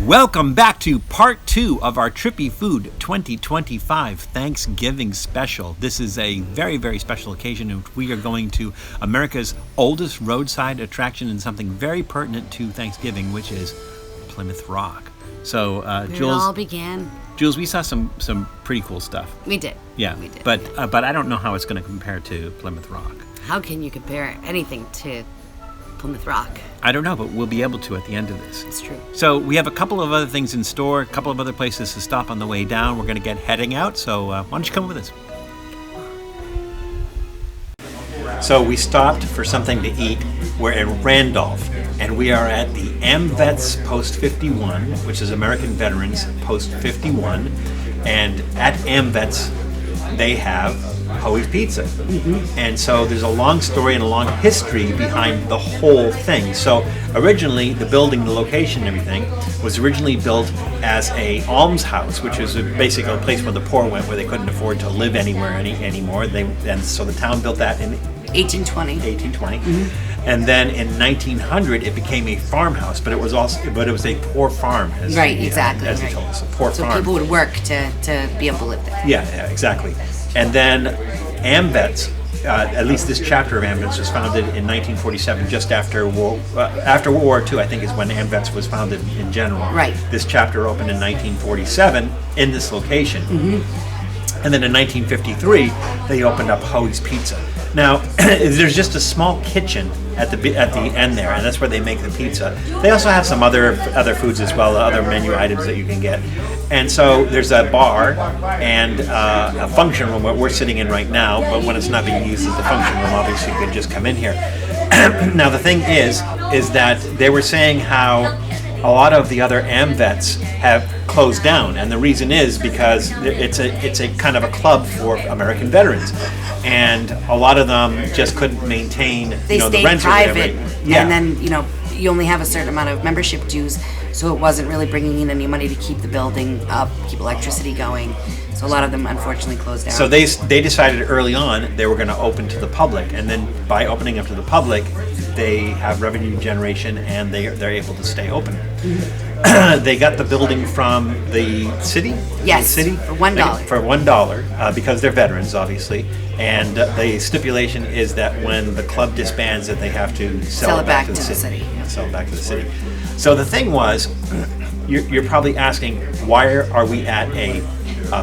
Welcome back to part 2 of our Trippy Food 2025 Thanksgiving special. This is a very, very special occasion in which we are going to America's oldest roadside attraction and something very pertinent to Thanksgiving, which is Plymouth Rock. So, Jules, it all began. Jules, we saw some pretty cool stuff. We did. Yeah, we did. But I don't know how it's going to compare to Plymouth Rock. How can you compare anything to Plymouth Rock? I don't know, but we'll be able to at the end of this. It's true. So we have a couple of other things in store, a couple of other places to stop on the way down. We're going to get heading out, so why don't you come with us? So we stopped for something to eat. We're in Randolph, and we are at the AmVets Post 51, which is American Veterans Post 51. And at AmVets, they have Hoey's Pizza. Mm-hmm. And so there's a long story and a long history behind the whole thing. So originally, the building, the location and everything, was originally built as a almshouse, which is basically a place where the poor went, where they couldn't afford to live anywhere anymore. And so the town built that in 1820. Mm-hmm. And then in 1900, it became a farmhouse, but it was a poor farm. Exactly. As they told us, a poor farm. So people would work to be able to live there. Yeah, exactly. And then AmVets, at least this chapter of AmVets, was founded in 1947, just after World War II, I think, is when AmVets was founded in general. Right. This chapter opened in 1947 in this location. Mm-hmm. And then in 1953, they opened up Hoey's Pizza. Now, there's just a small kitchen at the end there, and that's where they make the pizza. They also have some other foods as well, other menu items that you can get. And so there's a bar and a function room where we're sitting in right now, but when it's not being used as the function room, obviously you can just come in here. Now the thing is that they were saying how a lot of the other AmVets have closed down, and the reason is because it's a kind of a club for American veterans, and a lot of them just couldn't maintain the rent private, or whatever. Yeah. And then you only have a certain amount of membership dues, so it wasn't really bringing in any money to keep the building up, keep electricity going. So a lot of them unfortunately closed down. So they decided early on they were going to open to the public, and then by opening up to the public, they have revenue generation and they're able to stay open. Mm-hmm. They got the building from the city. Yes, the city for $1. For $1 because they're veterans, obviously. And the stipulation is that when the club disbands, that they have to sell it back to the city. Sell it back to the city. So the thing was, you're probably asking, why are we at a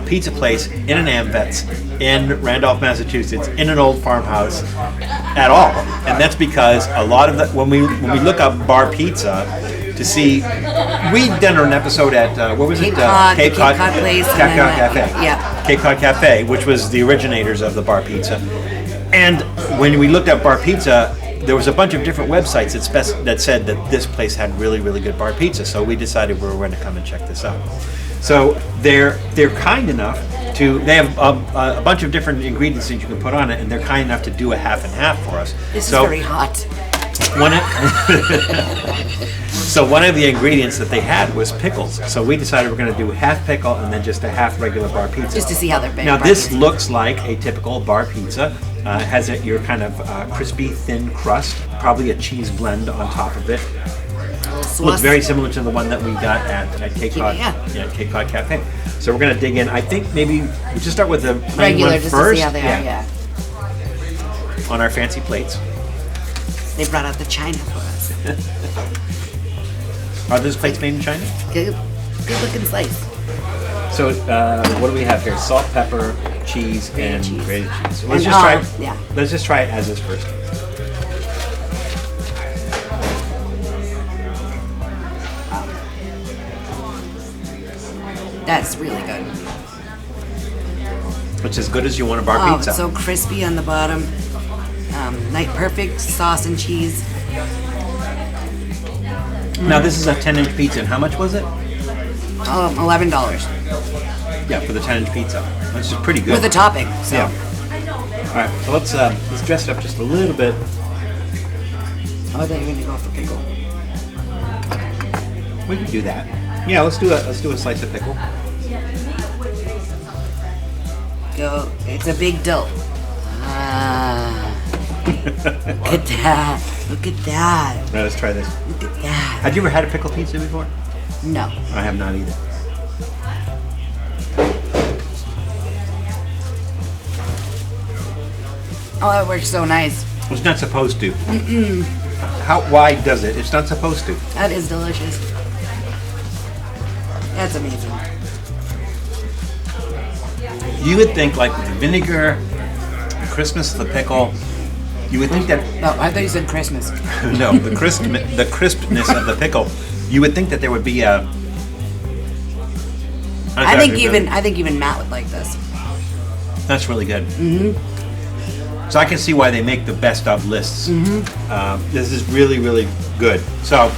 pizza place in an AmVets in Randolph, Massachusetts, in an old farmhouse at all? And that's because a lot of when we look up bar pizza to see, we'd done an episode at Cape Cod place, Cape Cod Cafe. Yeah, Cape Cod Cafe, which was the originators of the bar pizza. And when we looked up bar pizza, there was a bunch of different websites that said that this place had really, really good bar pizza. So we decided we were going to come and check this out. So they're kind enough they have a bunch of different ingredients that you can put on it, and they're kind enough to do a half and half for us. This is very hot. So one of the ingredients that they had was pickles. So we decided we're going to do half pickle and then just a half regular bar pizza. Just to see how they're baked. Now this looks like a typical bar pizza. It has your kind of crispy, thin crust, probably a cheese blend on top of it. Looks very similar to the one that we got at Cape Cod, Cape Cod Cafe. So we're going to dig in. I think maybe we just start with the regular just first. To see how they are, yeah. On our fancy plates. They brought out the China for us. Are those plates made in China? Good looking slice. So what do we have here? Salt, pepper, cheese, and grated cheese. So let's just try it as is first. That's really good. It's as good as you want a bar pizza. It's so crispy on the bottom. Perfect sauce and cheese. Now this is a 10-inch pizza, and how much was it? $11. Yeah, for the 10-inch pizza. That's just pretty good. With a topping. So. Yeah. All right, so let's dress it up just a little bit. Oh, I thought you were gonna go for pickle. We can do that. Yeah, let's do a slice of pickle. Go. It's a big dough. Look at that. Look at that. All right, let's try this. Look at that. Had you ever had a pickle pizza before? No. I have not either. Oh, that works so nice. It's not supposed to. Why does it? It's not supposed to. That is delicious. That's amazing. You would think, like with the vinegar, the crispness of the pickle, you would think that. Oh, I thought you said Christmas. No, the crispness of the pickle. You would think that there would be a. I think even Matt would like this. That's really good. So I can see why they make the best of lists. This is really, really good. So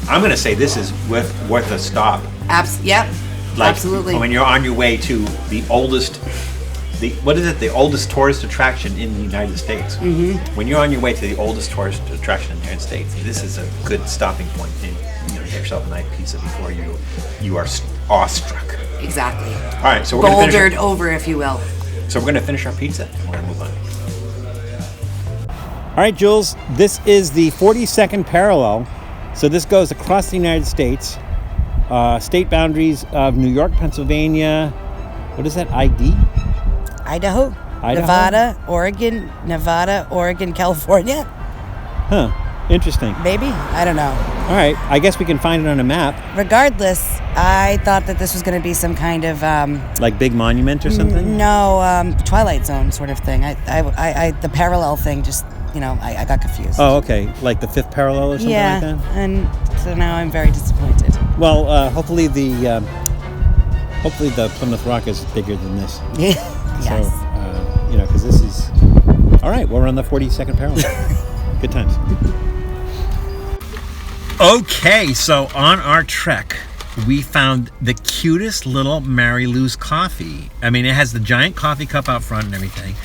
I'm going to say this is worth a stop. Yep. Like, Absolutely. When you're on your way to the oldest, the oldest tourist attraction in the United States. When you're on your way to the oldest tourist attraction in the United States, this is a good stopping point. And get yourself a nice pizza before you are awestruck. Exactly. All right, so we're going to bouldered over, if you will. So we're going to finish our pizza and we're going to move on. All right, Jules, this is the 42nd parallel. So this goes across the United States, state boundaries of New York, Pennsylvania. What is that, ID? Idaho, Nevada, Oregon, California. Huh, interesting. Maybe? I don't know. All right, I guess we can find it on a map. Regardless, I thought that this was going to be some kind of... like big monument or something? No, Twilight Zone sort of thing. The parallel thing just... I got confused. Oh, okay. Like the fifth parallel or something like that? Yeah, and so now I'm very disappointed. Well, hopefully the Plymouth Rock is bigger than this. Yes. So, because this is... All right, we're on the 42nd parallel. Good times. Okay, so on our trek, we found the cutest little Mary Lou's coffee. I mean, it has the giant coffee cup out front and everything.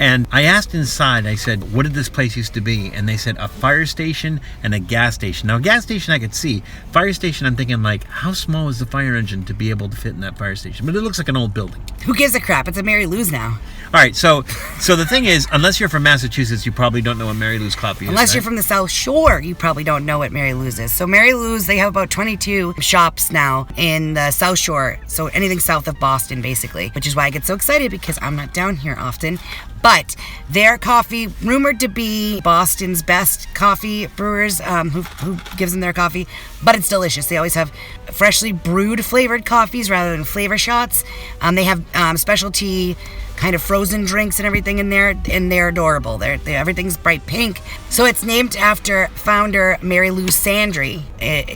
And I asked inside, I said, what did this place used to be? And they said a fire station and a gas station. Now, a gas station I could see. Fire station, I'm thinking, like, how small is the fire engine to be able to fit in that fire station? But it looks like an old building. Who gives a crap? It's a Mary Lou's now. All right, so the thing is, unless you're from Massachusetts, you probably don't know what Mary Lou's coffee is. Unless you're from the South Shore, you probably don't know what Mary Lou's is. So Mary Lou's, they have about 22 shops now in the South Shore. So anything south of Boston, basically. Which is why I get so excited, because I'm not down here often. But their coffee, rumored to be Boston's best coffee brewers, who gives them their coffee, but it's delicious. They always have freshly brewed flavored coffees rather than flavor shots. They have specialty kind of frozen drinks and everything in there, and they're adorable. Everything's bright pink. So it's named after founder Mary Lou Sandry.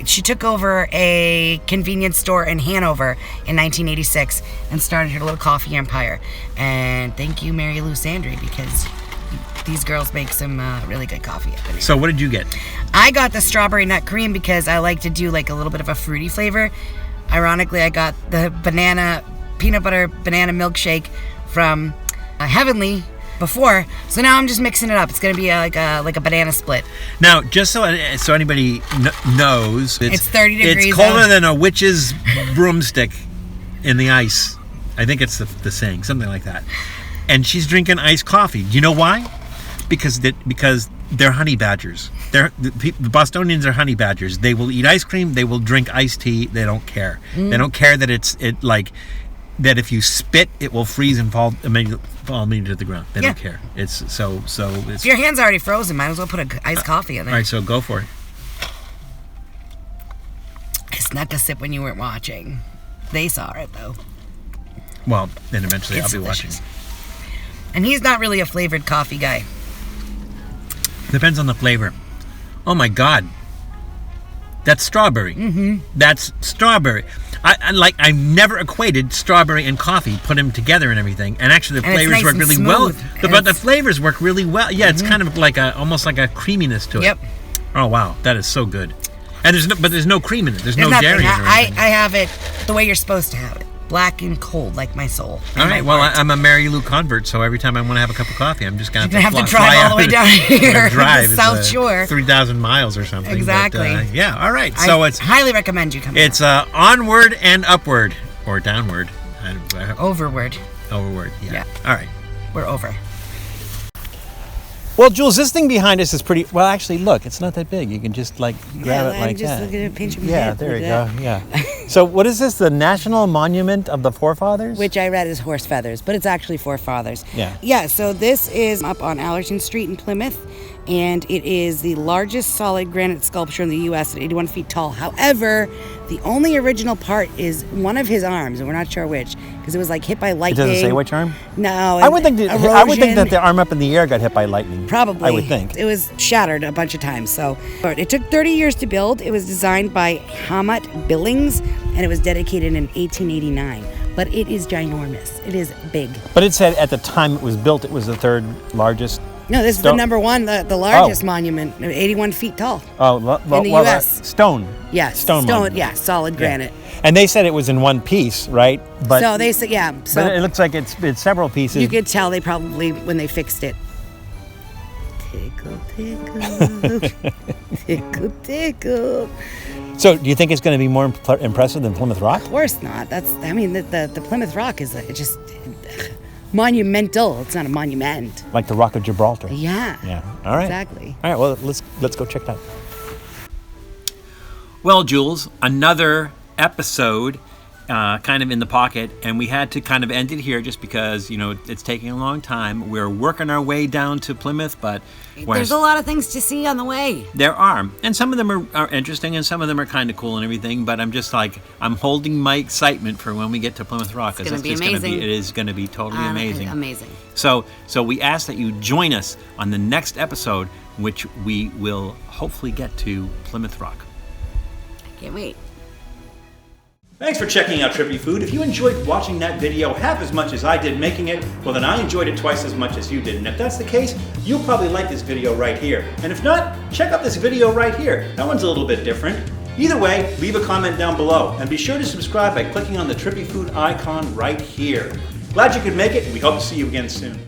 She took over a convenience store in Hanover in 1986 and started her little coffee empire. And thank you, Mary Lou Sandry, because these girls make some really good coffee up in here. So what did you get? I got the strawberry nut cream because I like to do like a little bit of a fruity flavor. Ironically, I got the peanut butter banana milkshake from Heav'nly before, so now I'm just mixing it up. It's gonna be like a banana split. Now, just so anybody knows, it's 30 degrees. It's colder than a witch's broomstick in the ice. I think it's the saying, something like that. And she's drinking iced coffee. Do you know why? Because they're honey badgers. The Bostonians are honey badgers. They will eat ice cream. They will drink iced tea. They don't care. They don't care that that if you spit, it will freeze and fall immediately to the ground. They don't care. It's so. If your hand's already frozen, might as well put iced coffee in there. All right, so go for it. I snuck a sip when you weren't watching. They saw it though. Well, then eventually It's I'll be delicious. watching. And he's not really a flavored coffee guy. Depends on the flavor. Oh my God. That's strawberry. Mm-hmm. That's strawberry. I've never equated strawberry and coffee, put them together and everything, and actually the flavors work really well. But the flavors work really well. Yeah, it's kind of like almost like a creaminess to it. Yep. Oh wow, that is so good. And there's no cream in it. There's no dairy in it. I have it the way you're supposed to have it. Black and cold, like my soul. All right. Well, I'm a Mary Lou convert, so every time I want to have a cup of coffee, I'm just going to have to drive all the way down here, drive the South Shore, 3,000 miles or something. Exactly. But, yeah. All right. So I highly recommend you come. It's onward and upward, or downward. Overward. Overward. Yeah. All right. We're over. Well, Jules, this thing behind us is pretty. Well, actually, look, it's not that big. You can just like grab it like just that. Look at it, pinch your Yeah, head there like you that. go. Yeah. So, what is this? The National Monument of the Forefathers? Which I read is horse feathers, but it's actually forefathers. Yeah. Yeah, so this is up on Allerton Street in Plymouth, and it is the largest solid granite sculpture in the U.S. at 81 feet tall. However, the only original part is one of his arms, and we're not sure which, because it was like hit by It lightning. doesn't say which arm. No. I would think that the arm up in the air got hit by lightning. Probably. I would think. It was shattered a bunch of times. So it took 30 years to build. It was designed by Hammett Billings, and it was dedicated in 1889. But it is ginormous. It is big. But it said at the time it was built, it was the third largest. No, this is the number one, the largest monument, 81 feet tall. Oh, in the U.S. Stone. Yes. Stone monument. Yeah, solid granite. And they said it was in one piece, right? But So they said, yeah. So but it looks like it's several pieces. you could tell they probably, when they fixed it, tickle, tickle, tickle, tickle. So, do you think it's going to be more impressive than Plymouth Rock? Of course not. The Plymouth Rock is just monumental. It's not a monument. Like the Rock of Gibraltar. Yeah. Yeah. All right. Exactly. All right. Well, let's go check that out. Well, Jules, another episode kind of in the pocket, and we had to kind of end it here just because, it's taking a long time. We're working our way down to Plymouth, but there's a lot of things to see on the way. There are, and some of them are interesting, and some of them are kind of cool and everything, but I'm just like, I'm holding my excitement for when we get to Plymouth Rock, because it is going to be totally amazing. Amazing. So we ask that you join us on the next episode, which we will hopefully get to Plymouth Rock. Can't wait. Thanks for checking out Trippy Food. If you enjoyed watching that video half as much as I did making it, well then I enjoyed it twice as much as you did. And if that's the case, you'll probably like this video right here. And if not, check out this video right here. That one's a little bit different. Either way, leave a comment down below. And be sure to subscribe by clicking on the Trippy Food icon right here. Glad you could make it, and we hope to see you again soon.